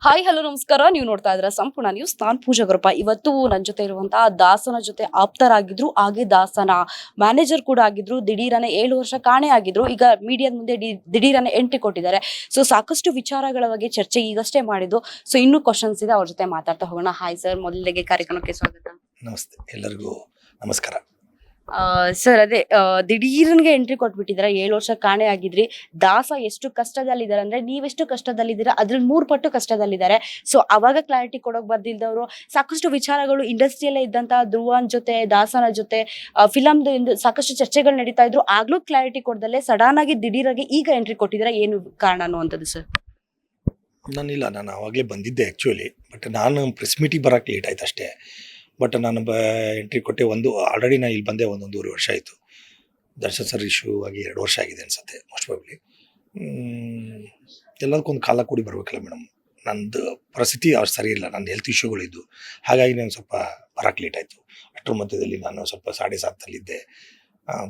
Hi hello ನಮಸ್ಕಾರ. ನೀವು ನೋಡ್ತಾ ಇದ್ದೀರಾ ಸಂಪೂರ್ಣ ನ್ಯೂಸ್. ನಾನು ಪೂಜಾ ಗುರಪ್ಪ. ಇವತ್ತು ನನ್ನ ಜೊತೆ ಇರುವಂತಹ ದಾಸನ ಜೊತೆ ಆಪ್ತರಾಗಿದ್ರು, ಹಾಗೆ ದಾಸನ ಮ್ಯಾನೇಜರ್ ಕೂಡ ಆಗಿದ್ರು. ದಿಢೀರನೆ 7 ವರ್ಷ ಕಾಣೆ ಆಗಿದ್ರು. ಈಗ ಮೀಡಿಯಾದ ಮುಂದೆ ದಿಢೀರನೆ ಎಂಟ್ರಿ ಕೊಟ್ಟಿದ್ದಾರೆ. ಸೊ ಸಾಕಷ್ಟು ವಿಚಾರಗಳ ಬಗ್ಗೆ ಚರ್ಚೆ ಈಗಷ್ಟೇ ಮಾಡಿದ್ದು. ಸೊ ಇನ್ನೂ ಕ್ವಶನ್ಸ್ ಇದೆ, ಅವ್ರ ಜೊತೆ ಮಾತಾಡ್ತಾ ಹೋಗೋಣ. ಹಾಯ್ ಸರ್, ಮೊದಲಿಗೆ ಕಾರ್ಯಕ್ರಮಕ್ಕೆ ಸ್ವಾಗತ. ನಮಸ್ತೆ, ಎಲ್ಲರಿಗೂ ನಮಸ್ಕಾರ. ಸರ್, ಅದೇ ದಿಢೀರನ್ಗೆ ಎಂಟ್ರಿ ಕೊಟ್ಬಿಟ್ಟಿದ್ದಾರೆ. 7 ವರ್ಷ ಕಾಣೆ ಆಗಿದ್ರಿ. ದಾಸ ಎಷ್ಟು ಕಷ್ಟದಲ್ಲಿದ್ದಾರೆ ಅಂದ್ರೆ ನೀವೆಷ್ಟು ಕಷ್ಟದಲ್ಲಿದ್ದೀರಾ ಅದ್ರಲ್ಲಿ 3 ಪಟ್ಟು ಕಷ್ಟದಲ್ಲಿದ್ದಾರೆ. ಸೊ ಅವಾಗ ಕ್ಲಾರಿಟಿ ಕೊಡೋಕ್ ಬರ್ದಿಲ್ದವ್ರು ಸಾಕಷ್ಟು ವಿಚಾರಗಳು ಇಂಡಸ್ಟ್ರಿಯಲ್ಲೇ ಇದ್ದಂತ ಧ್ರುವನ್ ಜೊತೆ, ದಾಸನ ಜೊತೆ ಫಿಲಮ್ದು ಸಾಕಷ್ಟು ಚರ್ಚೆಗಳು ನಡೀತಾ ಇದ್ರು. ಆಗ್ಲೂ ಕ್ಲಾರಿಟಿ ಕೊಡ್ದಲ್ಲೇ ಸಡನ್ ಆಗಿ ದಿಢೀರಾಗಿ ಈಗ ಎಂಟ್ರಿ ಕೊಟ್ಟಿದ್ದಾರೆ. ಏನು ಕಾರಣ ಅನ್ನುವಂಥದ್ದು ಸರ್? ನಾನು ಆವಾಗಲೇ ಬಂದಿದ್ದೆ ಆ್ಯಕ್ಚುಲಿ. ಬಟ್ ನಾನು ಪ್ರೆಸ್ ಮೀಟಿಗೆ ಬರೋಕ್ಕೆ ಲೇಟ್ ಆಯ್ತು ಅಷ್ಟೇ. ಬಟ್ ನಾನು ಎಂಟ್ರಿ ಕೊಟ್ಟೆ. ಆಲ್ರೆಡಿ ನಾನು ಇಲ್ಲಿ ಬಂದೆ 1.5 ವರ್ಷ ಆಯಿತು. ದರ್ಶನ್ ಸರ್ ಇಶ್ಯೂ ಆಗಿ 2 ವರ್ಷ ಆಗಿದೆ ಅನಿಸುತ್ತೆ ಮೋಸ್ಟ್ ಪ್ರಾಬಬ್ಲಿ. ಎಲ್ಲದಕ್ಕೊಂದು ಕಾಲ ಕೂಡಿ ಬರಬೇಕಲ್ಲ ಮೇಡಮ್. ನಂದು ಪರಿಸ್ಥಿತಿ ಅಷ್ಟು ಸರಿ ಇಲ್ಲ, ನನ್ನ ಹೆಲ್ತ್ ಇಶ್ಯೂಗಳಿದ್ದು. ಹಾಗಾಗಿ ನಾನು ಸ್ವಲ್ಪ ಬರೋಕ್ಕೆ ಲೇಟ್ ಆಯಿತು. ಅಷ್ಟರ ಮಧ್ಯದಲ್ಲಿ ನಾನು ಸ್ವಲ್ಪ 7:30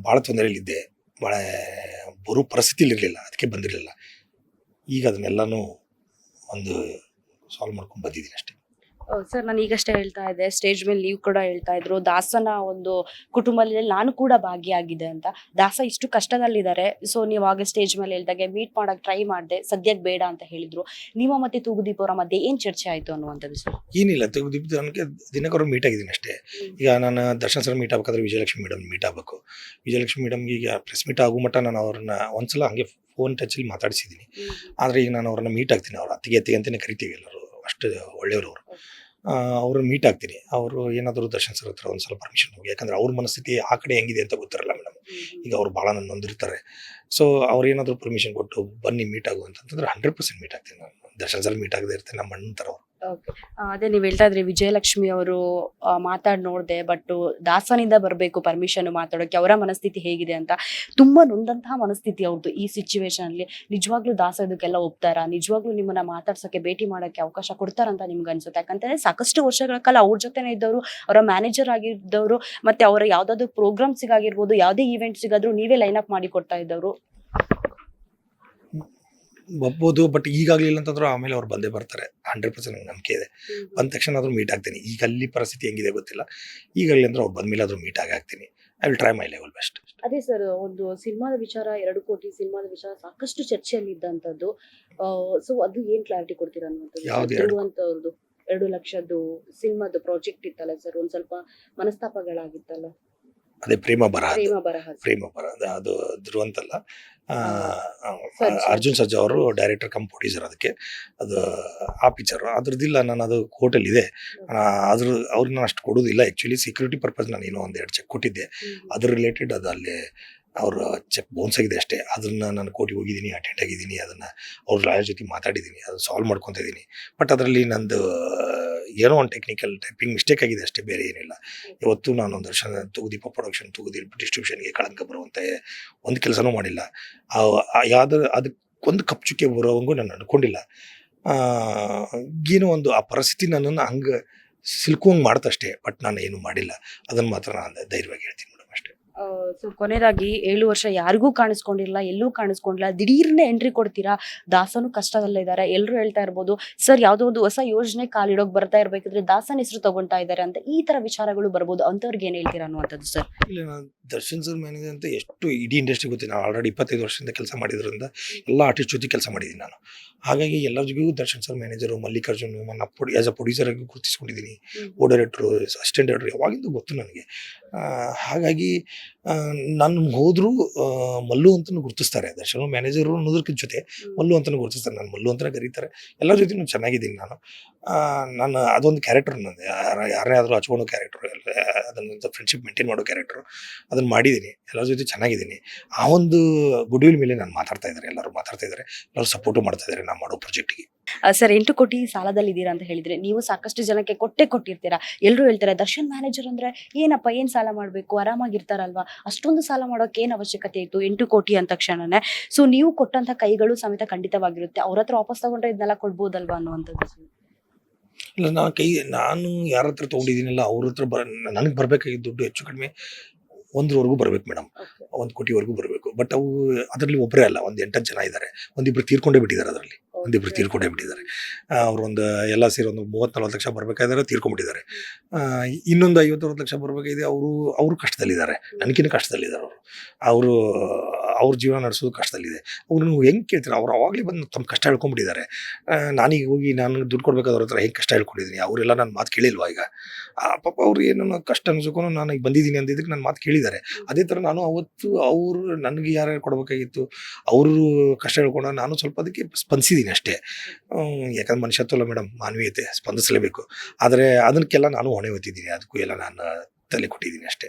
ಭಾಳ ತೊಂದರೆಯಲ್ಲಿದ್ದೆ. ಭಾಳ ಬರೋ ಪರಿಸ್ಥಿತಿಲಿರಲಿಲ್ಲ, ಅದಕ್ಕೆ ಬಂದಿರಲಿಲ್ಲ. ಈಗ ಅದನ್ನೆಲ್ಲನೂ ಒಂದು ಸಾಲ್ವ್ ಮಾಡ್ಕೊಂಡು ಬಂದಿದ್ದೀನಿ ಅಷ್ಟೇ. ಸರ್, ನಾನು ಈಗಷ್ಟೇ ಹೇಳ್ತಾ ಇದ್ದೆ, ಸ್ಟೇಜ್ ಮೇಲೆ ನೀವು ಕೂಡ ಹೇಳ್ತಾ ಇದ್ರು ದಾಸನ ಒಂದು ಕುಟುಂಬದಲ್ಲಿ ನಾನು ಕೂಡ ಭಾಗಿಯಾಗಿದೆ ಅಂತ. ದಾಸ ಇಷ್ಟು ಕಷ್ಟದಲ್ಲಿದ್ದಾರೆ. ಸೊ ನೀವು ಆಗ ಸ್ಟೇಜ್ ಮೇಲೆ ಹೇಳ್ದಾಗೆ ಮೀಟ್ ಮಾಡಕ್ ಟ್ರೈ ಮಾಡಿದೆ, ಸದ್ಯಕ್ಕೆ ಬೇಡ ಅಂತ ಹೇಳಿದ್ರು. ನಿಮ್ಮ ಮತ್ತೆ ತೂಗುದೀಪ್ ಅವರ ಮಧ್ಯೆ ಏನ್ ಚರ್ಚೆ ಆಯ್ತು ಅನ್ನುವಂಥದ್ದು ಸರ್? ಏನಿಲ್ಲ, ತೂಗುದೀಪ್ ನನಗೆ ದಿನಕ್ಕವರು ಮೀಟ್ ಆಗಿದ್ದೀನಿ ಅಷ್ಟೇ. ಈಗ ನಾನು ದರ್ಶನ್ ಸರ್ ಮೀಟ್ ಆಗ್ಬೇಕಾದ್ರೆ ವಿಜಯಲಕ್ಷ್ಮಿ ಮೇಡಮ್ ಮೀಟ್ ಆಗಬೇಕು. ವಿಜಯಲಕ್ಷ್ಮಿ ಮೇಡಮ್ಗೆ ಈಗ ಪ್ರೆಸ್ ಮೀಟ್ ಆಗೋ ಮಟ್ಟ ನಾನು ಅವ್ರನ್ನ ಒಂದ್ಸಲ ಹಂಗೆ ಫೋನ್ ಟಚಲ್ಲಿ ಮಾತಾಡಿಸಿದ್ದೀನಿ. ಆದರೆ ಈಗ ನಾನು ಅವ್ರನ್ನ ಮೀಟ್ ಆಗ್ತೀನಿ. ಅವ್ರು ಅತ್ತಿಗೆ ಅಂತಲೇ ಕರಿತೀವಿ ಎಲ್ಲರೂ, ಅಷ್ಟು ಒಳ್ಳೆಯವರು ಅವರು. ಅವ್ರನ್ನ ಮೀಟ್ ಆಗ್ತೀನಿ. ಅವರು ಏನಾದರೂ ದರ್ಶನ್ ಸರ್ ಹತ್ರ ಒಂದು ಸಲ ಪರ್ಮಿಷನ್ ಹೋಗಿ, ಯಾಕಂದರೆ ಅವ್ರ ಮನಸ್ಥಿತಿ ಆ ಕಡೆ ಹೆಂಗಿದೆ ಅಂತ ಗೊತ್ತಿರಲ್ಲ ಮೇಡಮ್. ಈಗ ಅವ್ರು ಭಾಳ ನನ್ನ ನೊಂದಿರ್ತಾರೆ. ಸೊ ಅವ್ರು ಏನಾದರೂ ಪರ್ಮಿಷನ್ ಕೊಟ್ಟು ಬನ್ನಿ ಮೀಟ್ ಆಗು ಅಂತಂದ್ರೆ 100% ಮೀಟ್ ಆಗ್ತೀನಿ ನಾನು. ದರ್ಶನ್ ಸರ್ ಮೀಟ್ ಆಗದೆ ಇರ್ತೀನಿ, ನಮ್ಮ ಅಣ್ಣನ ಥರ ಅವರು. ಅದೇ ನೀವು ಹೇಳ್ತಾ ಇದ್ರಿ ವಿಜಯಲಕ್ಷ್ಮಿ ಅವರು ಮಾತಾಡಿ ನೋಡ್ದೆ, ಬಟ್ ದಾಸನಿಂದ ಬರಬೇಕು ಪರ್ಮಿಷನ್ ಮಾತಾಡೋಕೆ. ಅವರ ಮನಸ್ಥಿತಿ ಹೇಗಿದೆ ಅಂತ, ತುಂಬಾ ನೊಂದಂತಹ ಮನಸ್ಥಿತಿ ಅವ್ರದ್ದು ಈ ಸಿಚುವೇಶನ್ ಅಲ್ಲಿ. ನಿಜವಾಗ್ಲೂ ದಾಸ ಇದಕ್ಕೆಲ್ಲ ಒಪ್ತಾರ? ನಿಜವಾಗ್ಲೂ ನಿಮ್ಮನ್ನ ಮಾತಾಡ್ಸಕ್ಕೆ, ಭೇಟಿ ಮಾಡಕ್ಕೆ ಅವಕಾಶ ಕೊಡ್ತಾರಂತ ನಿಮ್ಗೆ ಅನ್ಸುತ್ತೆ? ಯಾಕಂತಂದ್ರೆ ಸಾಕಷ್ಟು ವರ್ಷಗಳ ಕಾಲ ಅವ್ರ ಜೊತೆನೇ ಇದ್ದವರು, ಅವರ ಮ್ಯಾನೇಜರ್ ಆಗಿದ್ದವರು, ಮತ್ತೆ ಅವರ ಯಾವ್ದಾದ್ರು ಪ್ರೋಗ್ರಾಮ್ಸಿಗಾಗಿರ್ಬೋದು, ಯಾವುದೇ ಈವೆಂಟ್ ಸಿಗಾದ್ರೂ ನೀವೇ ಲೈನ್ ಅಪ್ ಮಾಡಿ ಕೊಡ್ತಾ ಇದ್ದವರು. ಒಪ್ಬೋದು, ಬಟ್ ಈಗಾಗಲಿಲ್ಲ ಅಂತಂದ್ರೆ ಆಮೇಲೆ ಅವ್ರು ಬಂದೇ ಬರ್ತಾರೆ. 100% ನಂಗೆ ನಂಬಿಕೆ ಇದೆ. ಬಂದ ತಕ್ಷಣ ಆದರೂ ಮೀಟ್ ಆಗ್ತೀನಿ. ಈಗ ಅಲ್ಲಿ ಪರಿಸ್ಥಿತಿ ಹೆಂಗಿದೆ ಗೊತ್ತಿಲ್ಲ. ಈಗಾಗಲಿ ಅಂದ್ರೆ ಅವ್ರು ಬಂದ್ಮೇಲೆ ಆದರೂ ಮೀಟ್ ಆಗ್ತೀನಿ. I will try my level best. ಅದೇ ಸರ್, ಒಂದು ಸಿನಿಮಾದ ವಿಚಾರ, 2 ಕೋಟಿ ಸಿನಿಮಾದ ವಿಚಾರ ಸಾಕಷ್ಟು ಚರ್ಚೆಯಲ್ಲಿ ಇದ್ದಂಥದ್ದು. ಸೊ ಅದು ಏನ್ ಕ್ಲಾರಿಟಿ ಕೊಡ್ತೀರಾ ಅನ್ನುವಂಥದ್ದು? 2 ಲಕ್ಷದ್ದು ಸಿನಿಮಾದ ಪ್ರಾಜೆಕ್ಟ್ ಇತ್ತಲ್ಲ ಸರ್, ಒಂದ್ ಸ್ವಲ್ಪ ಮನಸ್ತಾಪಗಳಾಗಿತ್ತಲ್ಲ. ಅದೇ ಪ್ರೇಮ ಬರಹ ಅದು ಧ್ರುವಂತಲ್ಲ, ಅರ್ಜುನ್ ಸರ್ಜಾ ಅವರು ಡೈರೆಕ್ಟರ್ ಕಮ್ ಪ್ರೊಡ್ಯೂಸರ್. ಅದಕ್ಕೆ ಅದು ಆ ಪಿಕ್ಚರ್ ಅದ್ರದ್ದಿಲ್ಲ. ನಾನು ಅದು ಕೋರ್ಟಲ್ಲಿ ಇದೆ. ಅವ್ರಿಗೆ ನಾನು ಅಷ್ಟು ಕೊಡೋದಿಲ್ಲ ಆ್ಯಕ್ಚುಲಿ. ಸೆಕ್ಯೂರಿಟಿ ಪರ್ಪಸ್ ನಾನು ಏನೋ 1-2 ಚೆಕ್ ಕೊಟ್ಟಿದ್ದೆ. ಅದ್ರ ರಿಲೇಟೆಡ್ ಅದು ಅಲ್ಲೇ ಅವ್ರ ಚೆಕ್ ಬೌನ್ಸ್ ಆಗಿದೆ ಅಷ್ಟೇ. ಅದನ್ನು ನಾನು ಕೋರ್ಟಿಗೆ ಹೋಗಿದ್ದೀನಿ, ಅಟೆಂಡ್ ಆಗಿದ್ದೀನಿ. ಅದನ್ನು ಅವ್ರ ಲಾಯರ್ ಜೊತೆ ಮಾತಾಡಿದ್ದೀನಿ, ಅದು ಸಾಲ್ವ್ ಮಾಡ್ಕೊತಾ ಇದ್ದೀನಿ. ಬಟ್ ಅದರಲ್ಲಿ ನಂದು ಏನೋ ಒಂದು ಟೆಕ್ನಿಕಲ್ ಟೈಪಿಂಗ್ ಮಿಸ್ಟೇಕ್ ಆಗಿದೆ ಅಷ್ಟೇ, ಬೇರೆ ಏನಿಲ್ಲ. ಇವತ್ತು ನಾನು ಒಂದು ವರ್ಷ ತೂಗುದೀಪ ಪ್ರೊಡಕ್ಷನ್, ತೂಗುದೀಪ ಡಿಸ್ಟ್ರಿಬ್ಯೂಷನ್ಗೆ ಕಳಂಕ ಬರುವಂಥ ಒಂದು ಕೆಲಸನೂ ಮಾಡಿಲ್ಲ. ಅದಕ್ಕೊಂದು ಕಪ್ ಚುಕ್ಕೆ ಬರೋವಂಗೂ ನಾನು ಅನ್ಕೊಂಡಿಲ್ಲ. ಏನೋ ಒಂದು ಆ ಪರಿಸ್ಥಿತಿ ನನ್ನನ್ನು ಹಂಗೆ ಸಿಲ್ಕೋಂಗೆ ಮಾಡ್ತಷ್ಟೇ. ಬಟ್ ನಾನು ಏನು ಮಾಡಿಲ್ಲ. ಅದನ್ನು ಮಾತ್ರ ನಾನು ಧೈರ್ಯವಾಗಿ ಹೇಳ್ತೀನಿ ಮೇಡಮ್ ಅಷ್ಟೇ. ಸೊ ಕೊನೆಯದಾಗಿ 7 ವರ್ಷ ಯಾರಿಗೂ ಕಾಣಿಸ್ಕೊಂಡಿಲ್ಲ, ಎಲ್ಲೂ ಕಾಣಿಸ್ಕೊಂಡಿಲ್ಲ, ದಿಢೀರ್ನೆ ಎಂಟ್ರಿ ಕೊಡ್ತೀರಾ. ದಾಸನು ಕಷ್ಟದಲ್ಲೇ ಇದ್ದಾರೆ. ಎಲ್ಲರೂ ಹೇಳ್ತಾ ಇರ್ಬೋದು ಸರ್, ಯಾವುದೋ ಒಂದು ಹೊಸ ಯೋಜನೆ ಕಾಲಿಡೋಕ್ ಬರ್ತಾ ಇರ್ಬೇಕಿದ್ರೆ ದಾಸನ ಹೆಸರು ತಗೊಂತಾ ಇದ್ದಾರೆ ಅಂತ. ಈ ತರ ವಿಚಾರಗಳು ಬರ್ಬೋದು, ಅಂತವ್ರಿಗೆ ಏನ್ ಹೇಳ್ತೀರಾ ಅನ್ನುವಂಥದ್ದು ಸರ್? ಇಲ್ಲ, ನಾನು ದರ್ಶನ್ ಸರ್ ಮ್ಯಾನೇಜರ್ ಅಂತ ಎಷ್ಟು ಇಡೀ ಇಂಡಸ್ಟ್ರಿ ಗೊತ್ತಿಲ್ಲ. ನಾನು ಆಲ್ರೆಡಿ 25 ವರ್ಷದಿಂದ ಕೆಲಸ ಮಾಡಿದ್ರಿಂದ ಎಲ್ಲ ಆರ್ಟಿಸ್ಟ್ ಜೊತೆ ಕೆಲಸ ಮಾಡಿದ್ದೀನಿ ನಾನು. ಹಾಗಾಗಿ ಎಲ್ಲರಿಗೂ ದರ್ಶನ್ ಸರ್ ಮ್ಯಾನೇಜರು, ಮಲ್ಲಿಕಾರ್ಜುನ್ ನನ್ನ ಆಸ್ ಅ ಪ್ರೊಡ್ಯೂಸರ್ ಆಗಿ ಗುರುತಿಸ್ಕೊಂಡಿದ್ದೀನಿ. ಓ ಡೈರೆಕ್ಟ್ರು, ಅಸಿಸ್ಟೆಂಟ್ ಡೈರೆಕ್ಟ್ರು ಯಾವಾಗಿಂದು ಗೊತ್ತು ನನಗೆ. ಹಾಗಾಗಿ ನಾನು ಹೋದರೂ ಮಲ್ಲು ಅಂತಲೂ ಗುರುತಿಸ್ತಾರೆ. ದರ್ಶನ್ ಮ್ಯಾನೇಜರು ಅನ್ನೋದಕ್ಕಿಂತ ಜೊತೆ ಮಲ್ಲು ಅಂತಲೂ ಗುರುತಿಸ್ತಾರೆ. ನಾನು ಮಲ್ಲು ಅಂತಲೇ ಕರೀತಾರೆ. ಎಲ್ಲರ ಜೊತೆ ನಾನು ಚೆನ್ನಾಗಿದ್ದೀನಿ. ನಾನು ಅದೊಂದು ಕ್ಯಾರೆಕ್ಟರ್ ನಂದು. ಯಾರೇ ಆದರೂ ಹಚ್ಕೊಳ್ಳೋ ಕ್ಯಾರೆಕ್ಟರ್, ಅದನ್ನು ಫ್ರೆಂಡ್ಶಿಪ್ ಮೇಂಟೈನ್ ಮಾಡೋ ಕ್ಯಾರೆಕ್ಟರು, ಅದನ್ನು ಮಾಡಿದ್ದೀನಿ. ಎಲ್ಲರ ಜೊತೆ ಚೆನ್ನಾಗಿದ್ದೀನಿ. ಆ ಒಂದು ಗುಡ್ ವಿಲ್ ಮೇಲೆ ನಾನು ಮಾತಾಡ್ತಾ ಇದ್ದಾರೆ. ಎಲ್ಲರೂ ಮಾತಾಡ್ತಾ ಇದ್ದಾರೆ, ಎಲ್ಲರೂ ಸಪೋರ್ಟು ಮಾಡ್ತಾ ಇದ್ದಾರೆ ನಾನು ಮಾಡೋ ಪ್ರಾಜೆಕ್ಟಿಗೆ. ಸರ್, 8 ಕೋಟಿ ಸಾಲದಲ್ಲಿ ಇದ್ದೀರಾ ಅಂತ ಹೇಳಿದ್ರೆ, ನೀವು ಸಾಕಷ್ಟು ಜನಕ್ಕೆ ಕೊಟ್ಟಿರ್ತೀರಾ. ಎಲ್ಲರೂ ಹೇಳ್ತಾರೆ ದರ್ಶನ್ ಮ್ಯಾನೇಜರ್ ಅಂದ್ರೆ ಏನಪ್ಪ, ಏನ್ ಸಾಲ ಮಾಡ್ಬೇಕು, ಆರಾಮಾಗಿರ್ತಾರಲ್ವಾ, ಅಷ್ಟೊಂದು ಸಾಲ ಮಾಡೋಕೆ ಏನ್ ಅವಶ್ಯಕತೆ ಇತ್ತು? 8 ಕೋಟಿ ಅಂದ ತಕ್ಷಣನೇ ಸೊ ನೀವು ಕೊಟ್ಟಂತ ಕೈಗಳು ಸಮೇತ ಖಂಡಿತವಾಗಿರುತ್ತೆ. ಅವ್ರ ಹತ್ರ ವಾಪಸ್ ತಗೊಂಡ್ರೆ ಇದನ್ನೆಲ್ಲ ಕೊಡ್ಬೋದಲ್ವಾ ಅನ್ನುವಂಥದ್ದು? ಇಲ್ಲ, ನಾನು ಯಾರ ಹತ್ರ ತೊಗೊಂಡಿದ್ದೀನಿಲ್ಲ ಅವ್ರ ಹತ್ರ ನನಗೆ ಬರಬೇಕಾಗಿದ್ದ ದುಡ್ಡು ಹೆಚ್ಚು ಕಡಿಮೆ 1 ಬರಬೇಕು ಮೇಡಮ್. 1 ಕೋಟಿವರೆಗೂ ಬರಬೇಕು. ಬಟ್ ಅವು ಅದರಲ್ಲಿ ಒಬ್ಬರೇ ಅಲ್ಲ, ಒಂದು 8 ಜನ ಇದ್ದಾರೆ. ಒಂದಿಬ್ರು ತೀರ್ಕೊಂಡೇ ಬಿಟ್ಟಿದ್ದಾರೆ ಅದರಲ್ಲಿ. ಒಂದಿಬ್ರು ತೀರ್ಕೊಂಡೇ ಬಿಟ್ಟಿದ್ದಾರೆ. ಅವ್ರು ಎಲ್ಲ ಸೇರಿ ಒಂದು 30-40 ಲಕ್ಷ ಬರಬೇಕಾದ್ರೆ ತೀರ್ಕೊಂಡ್ಬಿಟ್ಟಿದ್ದಾರೆ. ಇನ್ನೊಂದು 50-60 ಲಕ್ಷ ಬರಬೇಕಾಗಿದೆ. ಅವರು ಕಷ್ಟದಲ್ಲಿದ್ದಾರೆ, ನನಗಿನ್ನ ಕಷ್ಟದಲ್ಲಿದ್ದಾರೆ. ಅವರು ಅವ್ರ ಜೀವನ ನಡೆಸೋದು ಕಷ್ಟದಲ್ಲಿದೆ. ಅವ್ರನ್ನ ಹೆಂಗೆ ಕೇಳ್ತೀರ? ಅವ್ರು ಅವಾಗಲೇ ಬಂದು ತಮ್ಮ ಕಷ್ಟ ಹೇಳ್ಕೊಂಡ್ಬಿಟ್ಟಿದ್ದಾರೆ. ನಾನೀಗ ಹೋಗಿ ನಾನು ದುಡ್ಡು ಕೊಡ್ಬೇಕಾದ್ರೆ ಹತ್ರ ಹೆಂಗೆ ಕಷ್ಟ ಹೇಳ್ಕೊಂಡಿದ್ದೀನಿ. ಅವರೆಲ್ಲ ನನ್ನ ಮಾತು ಕೇಳಿಲ್ವಾ ಈಗ? ಪಾಪ ಅವ್ರು ಏನೋ ಕಷ್ಟ ಅನ್ಸ್ಕೊಂಡು ನಾನು ಈಗ ಬಂದಿದ್ದೀನಿ ಅಂದಿದ್ದಕ್ಕೆ ನನ್ನ ಮಾತು ಕೇಳಿದ್ದಾರೆ. ಅದೇ ಥರ ನಾನು ಅವತ್ತು ಅವರು ನನಗೆ ಯಾರ್ಯಾರು ಕೊಡಬೇಕಾಗಿತ್ತು ಅವರು ಕಷ್ಟ ಹೇಳ್ಕೊಂಡು ನಾನು ಸ್ವಲ್ಪ ಅದಕ್ಕೆ ಸ್ಪಂದಿಸಿದ್ದೀನಿ ಅಷ್ಟೇ. ಯಾಕಂದ್ರೆ ಮನುಷ್ಯತ್ವ ಅಲ್ಲ ಮೇಡಮ್, ಮಾನವೀಯತೆ, ಸ್ಪಂದಿಸಲೇಬೇಕು. ಆದರೆ ಅದಕ್ಕೆಲ್ಲ ನಾನು ಹೊಣೆ ಹೊತ್ತಿದ್ದೀನಿ, ಅದಕ್ಕೂ ಎಲ್ಲ ನಾನು ತಲೆ ಕೊಟ್ಟಿದ್ದೀನಿ ಅಷ್ಟೇ.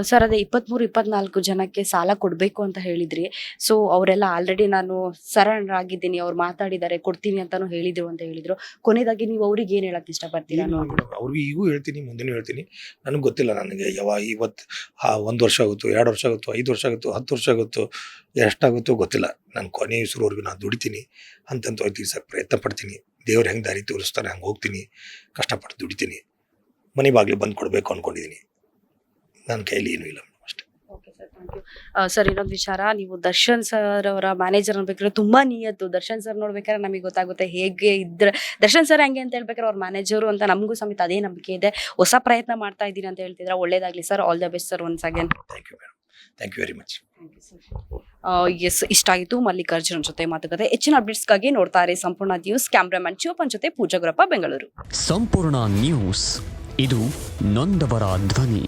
ಸರ್, ಅದೇ 23-24 ಜನಕ್ಕೆ ಸಾಲ ಕೊಡಬೇಕು ಅಂತ ಹೇಳಿದ್ರಿ. ಸೊ ಅವರೆಲ್ಲ ಆಲ್ರೆಡಿ ನಾನು ಸರೆಂಡರ್ ಆಗಿದ್ದೀನಿ, ಅವ್ರು ಮಾತಾಡಿದ್ದಾರೆ, ಕೊಡ್ತೀನಿ ಅಂತಾನು ಹೇಳಿದ್ರು ಅಂತ ಹೇಳಿದ್ರು. ಕೊನೆಯದಾಗಿ ನೀವು ಅವ್ರಿಗೆ ಏನು ಹೇಳಕ್ ಇಷ್ಟಪಡ್ತೀರಾ? ಅವ್ರಿಗೆ ಈಗೂ ಹೇಳ್ತೀನಿ, ಮುಂದೆನೂ ಹೇಳ್ತೀನಿ. ನನಗೆ ಗೊತ್ತಿಲ್ಲ, ನನಗೆ ಇವತ್ತು 1 ವರ್ಷ ಆಗುತ್ತೋ, 2 ವರ್ಷ ಆಗುತ್ತೋ, 5 ವರ್ಷ ಆಗುತ್ತೋ, 10 ವರ್ಷ ಆಗುತ್ತೋ, ಎಷ್ಟಾಗುತ್ತೋ ಗೊತ್ತಿಲ್ಲ. ನಾನು ಕೊನೆ ಉಸಿರೋವರೆಗೂ ನಾನು ದುಡಿತೀನಿ, ಅಂತಂತ ತೀರ್ಸಕ್ಕೆ ಪ್ರಯತ್ನ ಪಡ್ತೀನಿ. ದೇವ್ರು ಹೆಂಗೆ ದಾರಿ ತೋರಿಸ್ತಾರೆ ಹಂಗೆ ಹೋಗ್ತೀನಿ, ಕಷ್ಟಪಟ್ಟು ದುಡಿತೀನಿ. ಮನೆ ಬಾಗಿಲು ಬಂದು ಕೊಡಬೇಕು ಅಂದ್ಕೊಂಡಿದ್ದೀನಿ. ನನ್ನ ಕೈಯಲ್ಲಿ ಏನೂ ಇಲ್ಲ ಅಷ್ಟೇ. ಸರ್, ಇನ್ನೊಂದು ವಿಚಾರ, ನೀವು ದರ್ಶನ್ ಸರ್ ಅವರ ಮ್ಯಾನೇಜರ್ ಅನ್ಬೇಕಾದ್ರೆ ತುಂಬಾ ನಿಯತ್ತು. ದರ್ಶನ್ ಸರ್ ನೋಡ್ಬೇಕಾದ್ರೆ ನಮಗೆ ಗೊತ್ತಾಗುತ್ತೆ ಹೇಗೆ ಇದ್ರೆ ದರ್ಶನ್ ಸರ್ ಹಂಗೆ ಅಂತ ಹೇಳ್ಬೇಕಾದ್ರೆ ಅವ್ರ ಮ್ಯಾನೇಜರು ಅಂತ ನಮಗೂ ಸಮೇತ ಅದೇ ನಂಬಿಕೆ ಇದೆ. ಹೊಸ ಪ್ರಯತ್ನ ಮಾಡ್ತಾ ಇದ್ದೀನಿ ಅಂತ ಹೇಳ್ತಿದ್ರೆ ಒಳ್ಳೇದಾಗ್ಲಿ sir. All the best sir once again. Thank you madam, thank you very much. Yes, ಇಷ್ಟಾಗಿತ್ತು ಮಲ್ಲಿಕಾರ್ಜುನ್ ಜೊತೆ ಮಾತುಕತೆ. ಹೆಚ್ಚಿನ ಅಪ್ಡೇಟ್ಸ್ಗಾಗಿ ನೋಡ್ತಾ ಇರಿ ಸಂಪೂರ್ಣ ನ್ಯೂಸ್. ಕ್ಯಾಮ್ರಾಮನ್ ಶಿವಪನ್ ಜೊತೆ ಪೂಜಾ ಗುರಪ್ಪ, ಬೆಂಗಳೂರು. ಸಂಪೂರ್ಣ ನ್ಯೂಸ್, ಇದು ನೊಂದವರ ಧ್ವನಿ.